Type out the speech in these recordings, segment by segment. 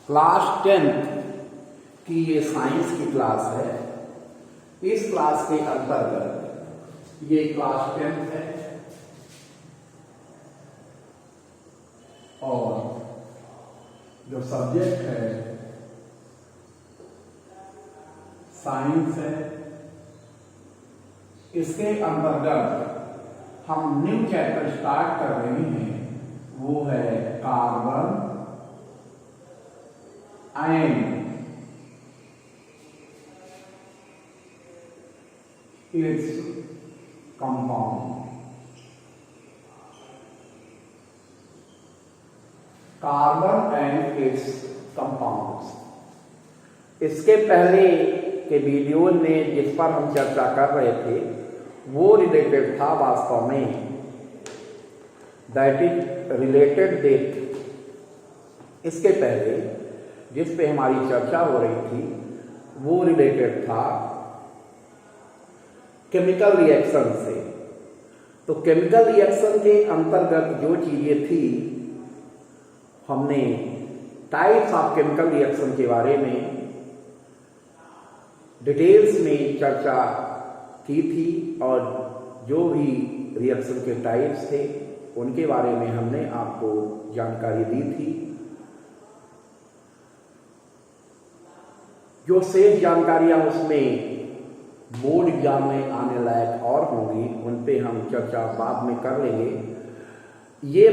Class 10th की ये science की क्लास है। इस क्लास के अंतर्गत ये क्लास 10th है और जो सब्जेक्ट है साइंस है। इसके अंतर्गत हम न्यू चैप्टर स्टार्ट कर रहे हैं, वो है carbon and its compound. Carbon and it's compounds. इसके पहले के वीडियो में जिस पर हम चर्चा कर रहे थे वो रिलेटेड था वास्तव में, दैट इज रिलेटेड डेथ। इसके पहले जिस पे हमारी चर्चा हो रही थी वो रिलेटेड था केमिकल रिएक्शन से। तो केमिकल रिएक्शन के अंतर्गत जो चीजें थी, हमने टाइप्स ऑफ केमिकल रिएक्शन के बारे में डिटेल्स में चर्चा की थी और जो भी रिएक्शन के टाइप्स थे उनके बारे में हमने आपको जानकारी दी थी। जो शेष जानकारियां उसमें बोर्ड एग्जाम में आने लायक और होंगी, उन पे हम चर्चा बाद में कर लेंगे। ये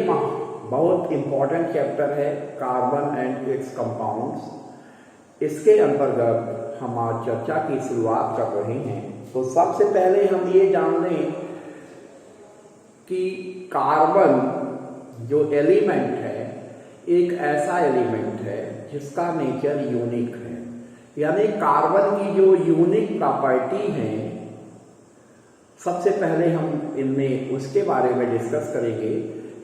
बहुत इंपॉर्टेंट चैप्टर है कार्बन एंड इट्स कंपाउंड्स। इसके अंतर्गत हम आज चर्चा की शुरुआत कर रहे हैं। तो सबसे पहले हम ये जान लें कि कार्बन जो एलिमेंट है एक ऐसा एलिमेंट है जिसका नेचर यूनिक है, यानी कार्बन की जो यूनिक प्रॉपर्टी है, सबसे पहले हम इनमें उसके बारे में डिस्कस करेंगे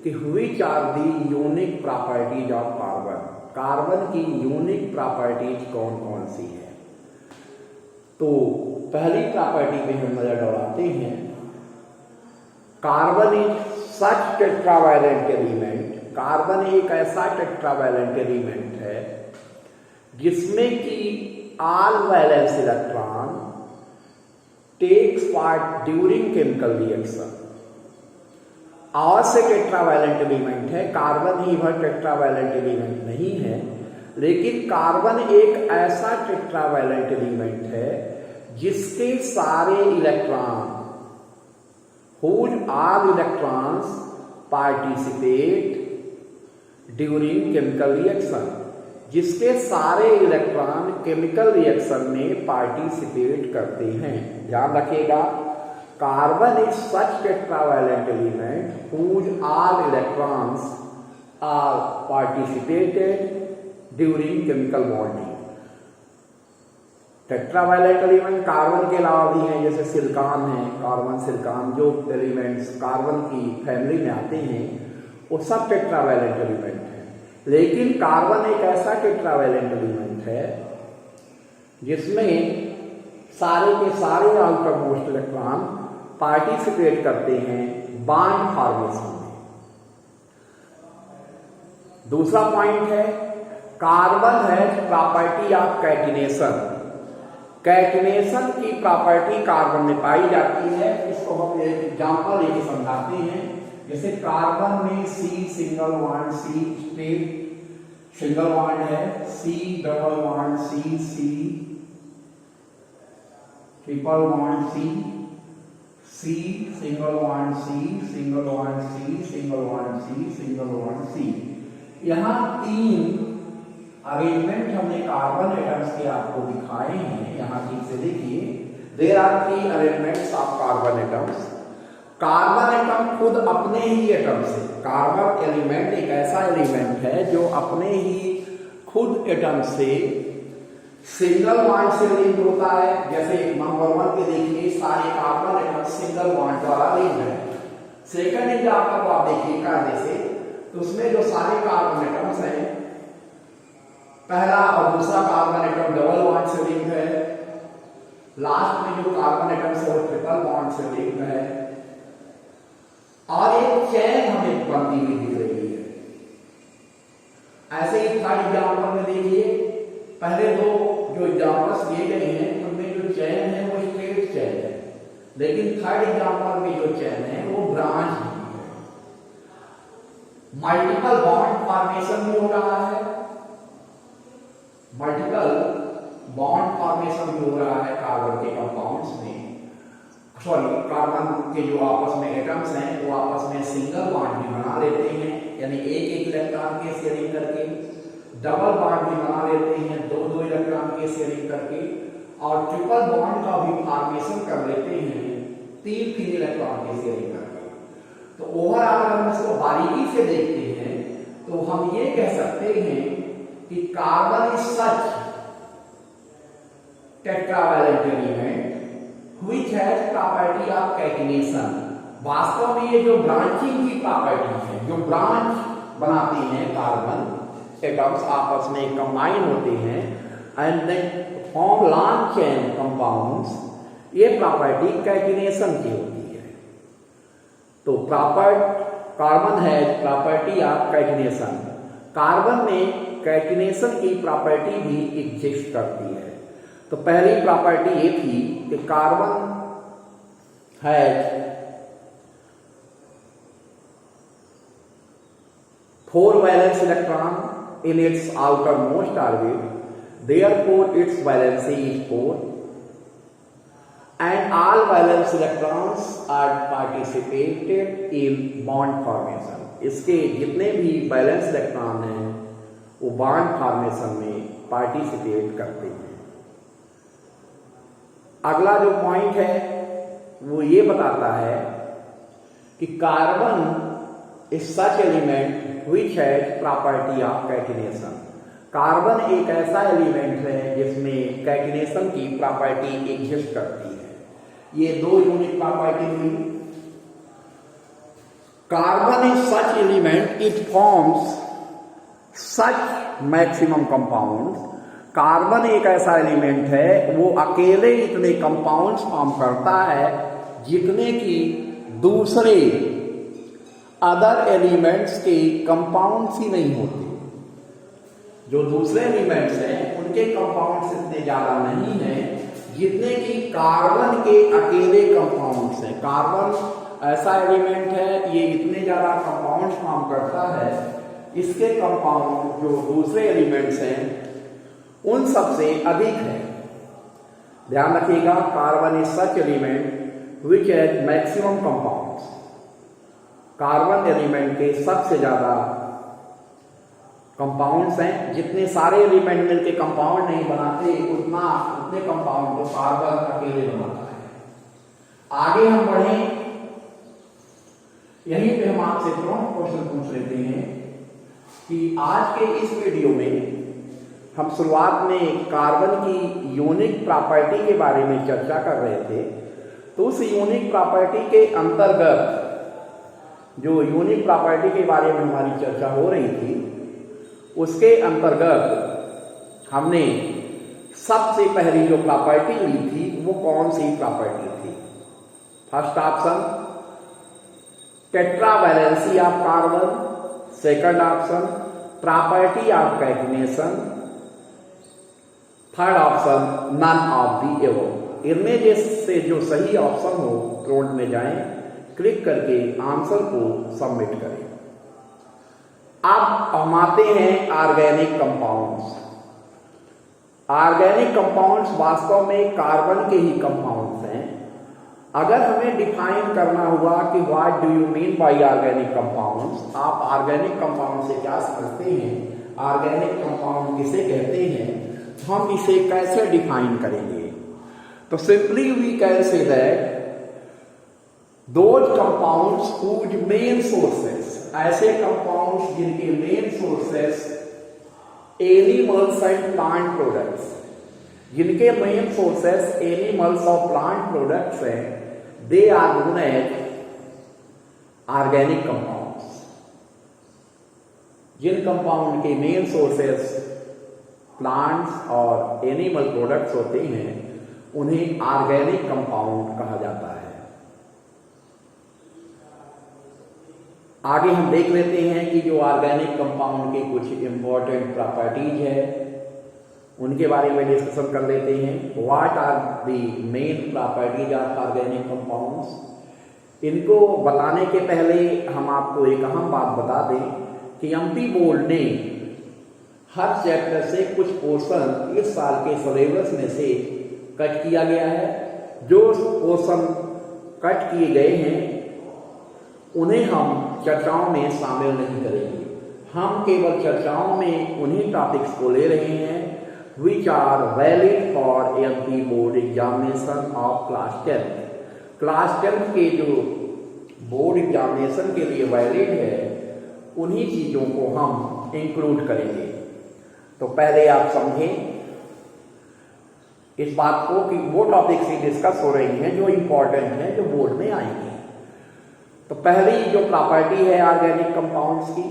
कि which are the unique properties of carbon. Carbon की यूनिक प्रॉपर्टीज कौन कौन सी है। तो पहली प्रॉपर्टी पे हम नजर दौड़ाते हैं। Carbon is such tetravalent element. Carbon एक ऐसा टेट्रावैलेंट एलिमेंट है जिसमें कि all valence electron takes part during chemical reaction। और से टेट्रावैलेंट एलिमेंट है, कार्बन ही वह टेट्रावैलेंट एलिमेंट नहीं है, लेकिन कार्बन एक ऐसा टेट्रावैलेंट एलिमेंट है जिसके सारे electron whose all electrons participate during chemical reaction। जिसके सारे इलेक्ट्रॉन केमिकल रिएक्शन में पार्टिसिपेट करते हैं। ध्यान रखिएगा, carbon is such tetravalent element whose all electrons are participated during chemical bonding। Tetravalent element carbon के अलावा भी हैं, जैसे सिलिकॉन है, कार्बन सिलिकॉन, जो एलिमेंट्स कार्बन की फैमिली में आते हैं वो सब टेट्रावैलेंट एलिमेंट है। लेकिन कार्बन एक ऐसा टेट्रावैलेंट एलिमेंट है जिसमें सारे के सारे आउटर मोस्ट इलेक्ट्रॉन पार्टिसिपेट करते हैं बॉन्ड फॉर्मेशन में। दूसरा पॉइंट है कार्बन है प्रॉपर्टी ऑफ कैटिनेशन। कैटिनेशन की प्रॉपर्टी कार्बन में पाई जाती है। इसको हम एक एग्जांपल लेके समझाते हैं। जैसे कार्बन में C single bond C straight single bond है, C double bond C triple bond C single bond C single bond C single bond C single bond C। यहाँ 3 अरेंजमेंट हमने कार्बन एटम्स के आपको दिखाए हैं। यहाँ ठीक से देखिए, there are 3 arrangements of carbon atoms. Carbon atom खुद अपने ही एटम से, कार्बन एलिमेंट एक ऐसा एलिमेंट है जो अपने ही खुद एटम से सिंगल बॉन्ड से लिंक होता है। जैसे नंबर 1 पे देखिए, सारे कार्बन एटम सिंगल बॉन्ड द्वारा लिंक है। सेकंड एग्जांपल को आप देखिएगा, जैसे तो उसमें जो सारे कार्बन एटम्स हैं, पहला और दूसरा कार्बन एटम डबल बॉन्ड से लिंक है। लास्ट में जो कार्बन एटम्स है वो ट्रिपल बॉन्ड से लिंक है और एक चैन हमें बनती हुई दिख रही है। ऐसे ही थर्ड एग्जाम्पल में देखिए, पहले दो जो एग्जाम्पल्स दिए गए हैं उनमें जो चैन है वो स्ट्रेट चैन है, लेकिन थर्ड एग्जाम्पल में जो चैन है वो ब्रांच है। मल्टीपल बॉन्ड फॉर्मेशन भी हो रहा है, मल्टीपल बॉन्ड फॉर्मेशन भी हो रहा है कार्बन के कंपाउंड्स में, सॉरी कार्बन के जो आपस में एटम्स हैं वो आपस में सिंगल बॉन्ड भी बना लेते हैं, यानी एक एक इलेक्ट्रॉन के शेयरिंग करके, डबल बॉन्ड भी बना लेते हैं, दो दो इलेक्ट्रॉन के शेयरिंग करके, और ट्रिपल बॉन्ड का भी फॉर्मेशन कर लेते हैं तीन तीन इलेक्ट्रॉन के शेयरिंग करके। तो ओवरऑल अगर हम इसको बारीकी से देखते हैं तो हम ये कह सकते हैं कि carbon is such tetravalent element which has property of catenation. वास्तव में ये जो ब्रांचिंग की प्रॉपर्टी है, जो ब्रांच बनाते हैं कार्बन एटम्स आपस में कंबाइन होते हैं and then form long chain compounds, ये प्रॉपर्टी कैटिनेशन की होती है। तो कार्बन है प्रॉपर्टी ऑफ कैटिनेशन, कार्बन में कैटिनेशन की प्रॉपर्टी भी एग्जिस्ट करती है। तो पहली प्रॉपर्टी ये थी कि carbon has 4 valence electron in its outermost orbit, therefore its valency is 4, and all valence electrons are participated in bond formation. इसके जितने भी वैलेंस इलेक्ट्रॉन हैं वो बॉन्ड फॉर्मेशन में पार्टिसिपेट करते हैं। अगला जो पॉइंट है वो ये बताता है कि carbon is such element which has property of catenation. Carbon एक ऐसा एलिमेंट है जिसमें कैटिनेशन की प्रॉपर्टी एग्जिस्ट करती है। ये दो यूनिक प्रॉपर्टी हुई। Carbon is such element it forms such maximum compound. Carbon एक ऐसा एलिमेंट है वो अकेले इतने कंपाउंड्स फॉर्म करता है जितने की दूसरे अदर एलिमेंट्स के कंपाउंड्स ही नहीं होते। जो दूसरे एलिमेंट्स हैं उनके कंपाउंड्स इतने ज्यादा नहीं हैं जितने कि कार्बन के अकेले कंपाउंड्स हैं। कार्बन ऐसा एलिमेंट है ये इतने ज्यादा कंपाउंड्स फॉर्म करता है, इसके कंपाउंड जो दूसरे एलिमेंट्स हैं उन सबसे अधिक है। ध्यान रखिएगा, carbon is such element which has maximum compounds. Carbon element के सबसे ज्यादा कंपाउंड्स हैं। जितने सारे एलिमेंट मिलकर कंपाउंड नहीं बनाते उतने कंपाउंड को कार्बन अकेले बनाता है। आगे हम बढ़ें, यहीं पे हम आपसे तुरंत क्वेश्चन पूछ लेते हैं कि आज के इस वीडियो में हम शुरुआत में कार्बन की यूनिक प्रॉपर्टी के बारे में चर्चा कर रहे थे। तो उस यूनिक प्रॉपर्टी के अंतर्गत जो यूनिक प्रॉपर्टी के बारे में हमारी चर्चा हो रही थी उसके अंतर्गत हमने सबसे पहली जो प्रॉपर्टी ली थी वो कौन सी प्रॉपर्टी थी? First option tetravalency of carbon, second option property of catenation, third option none of the above. इनमें से जो सही ऑप्शन हो प्रोम्प्ट में जाएं, क्लिक करके आंसर को सबमिट करें। अब हम आते हैं ऑर्गेनिक कंपाउंड्स। ऑर्गेनिक कंपाउंड्स वास्तव में कार्बन के ही कंपाउंड्स हैं। अगर हमें डिफाइन करना हुआ कि what do you mean by organic compounds, आप ऑर्गेनिक कंपाउंड से क्या समझते हैं, ऑर्गेनिक कंपाउंड किसे कहते हैं, तो हम इसे कैसे डिफाइन करेंगे? तो simply we can say that those compounds whose main sources, ऐसे कंपाउंड्स जिनके main sources animals and plant products, जिनके मेन सोर्सेस एनिमल्स और प्लांट प्रोडक्ट्स हैं, they are known as organic compounds. जिन कंपाउंड के मेन सोर्सेस प्लांट्स और animal products होते हैं उन्हें ऑर्गेनिक कंपाउंड कहा जाता है। आगे हम देख लेते हैं कि जो ऑर्गेनिक कंपाउंड के कुछ इंपॉर्टेंट प्रॉपर्टीज है उनके बारे में डिस्कशन कर लेते हैं। What are the main properties of organic compounds. इनको बताने के पहले हम आपको एक अहम बात बता दें कि एमपी बोर्ड ने हर चैप्टर से कुछ पोर्शन इस साल के सिलेबस में से कट किया गया है। जो पोर्शन कट किए गए हैं उन्हें हम चर्चाओं में शामिल नहीं करेंगे। हम केवल चर्चाओं में उन्हीं टॉपिक्स को ले रहे हैं which are valid for MP board examination of class 10। Class 10 के जो बोर्ड एग्जामिनेशन के लिए वैलिड है उन्हीं चीजों को हम इंक्लूड करेंगे। तो पहले आप समझें इस बात को कि वो टॉपिक्स ही डिस्कस हो रही हैं जो इंपॉर्टेंट हैं, जो बोर्ड में आएंगे। तो पहली जो प्रॉपर्टी है ऑर्गेनिक कंपाउंड्स की,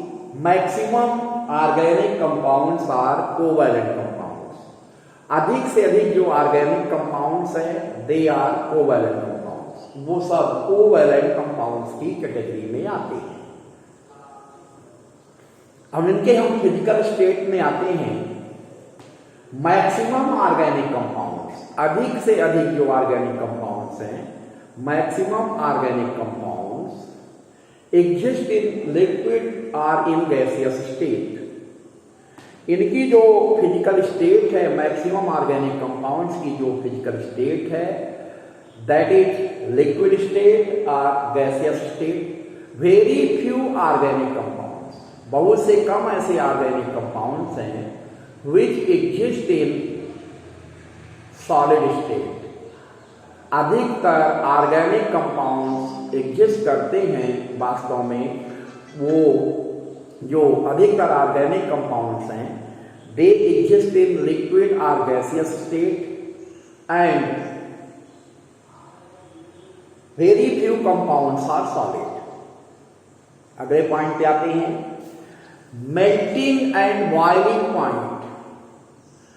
maximum organic compounds are covalent compounds. अधिक से अधिक जो ऑर्गेनिक कंपाउंड्स हैं दे आर कोवैलेंट कंपाउंड्स। वो सब कोवैलेंट कंपाउंड्स की कैटेगरी में आते हैं। अब इनके हम फिजिकल स्टेट में आते हैं। मैक्सिमम ऑर्गेनिक कंपाउंड्स, अधिक से अधिक जो ऑर्गेनिक कंपाउंड्स हैं, maximum organic compounds exist in liquid और इन गैसियस स्टेट। इनकी जो फिजिकल स्टेट है, मैक्सिमम ऑर्गेनिक कंपाउंड्स की जो फिजिकल स्टेट है दैट इज लिक्विड स्टेट और gaseous state. Very few organic compounds, बहुत से कम ऐसे ऑर्गेनिक कंपाउंड्स हैं which exist in solid state. अधिकतर ऑर्गेनिक कंपाउंड्स एग्जिस्ट करते हैं वास्तव में, वो जो अधिकतर ऑर्गेनिक कंपाउंड्स हैं दे एग्जिस्ट इन लिक्विड और gaseous state and very few compounds are solid. अगले पॉइंट पे आते हैं, मेल्टिंग एंड बॉइलिंग पॉइंट।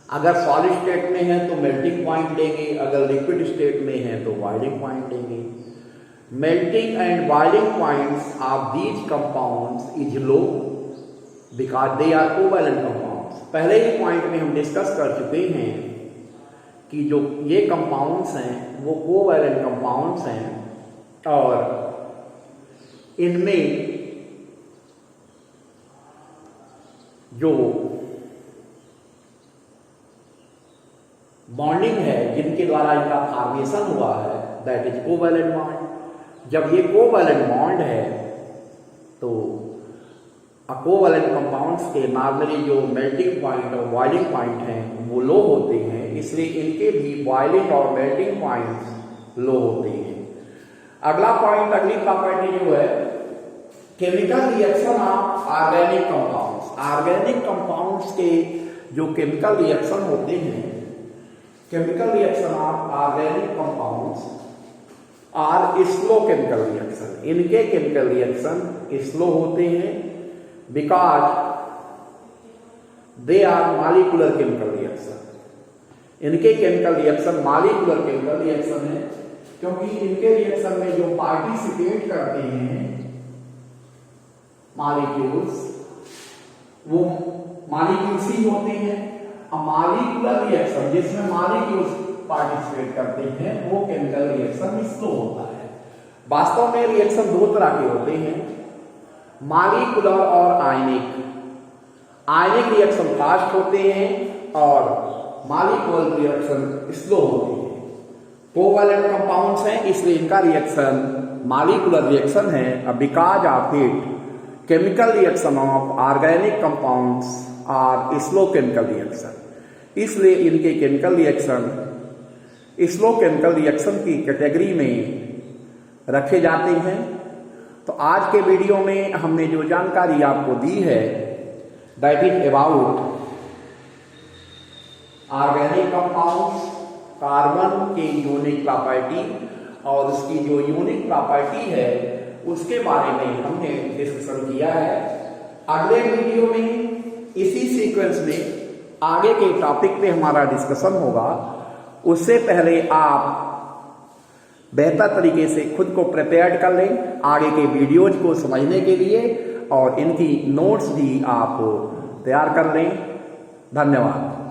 अगर सॉलिड स्टेट में है तो मेल्टिंग पॉइंट लेंगे, अगर लिक्विड स्टेट में है तो बॉइलिंग पॉइंट लेंगे। Melting and boiling points of these compounds is low because they are covalent compounds. पहले ही पॉइंट में हम डिस्कस कर चुके हैं कि जो ये कंपाउंड्स हैं वो कोवैलेंट कंपाउंड्स हैं और इनमें जो बॉन्डिंग है जिनके द्वारा इनका फॉर्मेशन हुआ है दैट इज कोवैलेंट बॉन्ड। जब ये कोवैलेंट बॉन्ड है तो कोवैलेंट कंपाउंड्स के नॉर्मली जो मेल्टिंग पॉइंट और बॉइलिंग पॉइंट हैं वो लो होते हैं, इसलिए इनके भी बॉइलिंग और मेल्टिंग पॉइंट्स लो होते हैं। अगला पॉइंट, अगली प्रॉपर्टी जो है chemical reaction of organic compounds. Organic compounds के जो केमिकल रिएक्शन होते हैं, chemical reaction of organic compounds are slow chemical reaction. इनके केमिकल रिएक्शन स्लो होते हैं because they are molecular chemical reaction. इनके chemical reaction molecular chemical reaction है क्योंकि इनके रिएक्शन में जो पार्टिसिपेट करते हैं मॉलिक्यूल्स वो मॉलिक्यूल्स ही होते हैं। मॉलिक्यूलर रिएक्शन जिसमें मॉलिक्यूल्स पार्टिसिपेट करते हैं वो केमिकल रिएक्शन स्लो होता है। वास्तव में रिएक्शन दो तरह के होते हैं, मॉलिक्यूलर और आयनिक। आयनिक रिएक्शन फास्ट होते हैं और मॉलिक्यूलर रिएक्शन स्लो होते हैं। कोवैलेंट कंपाउंड्स हैं इसलिए इनका रिएक्शन मॉलिक्यूलर रिएक्शन है। Because of it chemical reaction of organic compounds are slow chemical reaction, इसलिए इनके chemical reaction slow chemical reaction की कैटेगरी में रखे जाते हैं। तो आज के वीडियो में हमने जो जानकारी आपको दी है that is about organic compounds, carbon के यूनिक प्रॉपर्टी और उसकी जो यूनिक प्रॉपर्टी है उसके बारे में हमने डिस्कशन किया है। अगले वीडियो में इसी सीक्वेंस में आगे के टॉपिक पे हमारा डिस्कशन होगा। उससे पहले आप बेहतर तरीके से खुद को प्रिपेयर्ड कर लें आगे के वीडियोज को समझने के लिए, और इनकी नोट्स भी आप तैयार कर लें। धन्यवाद।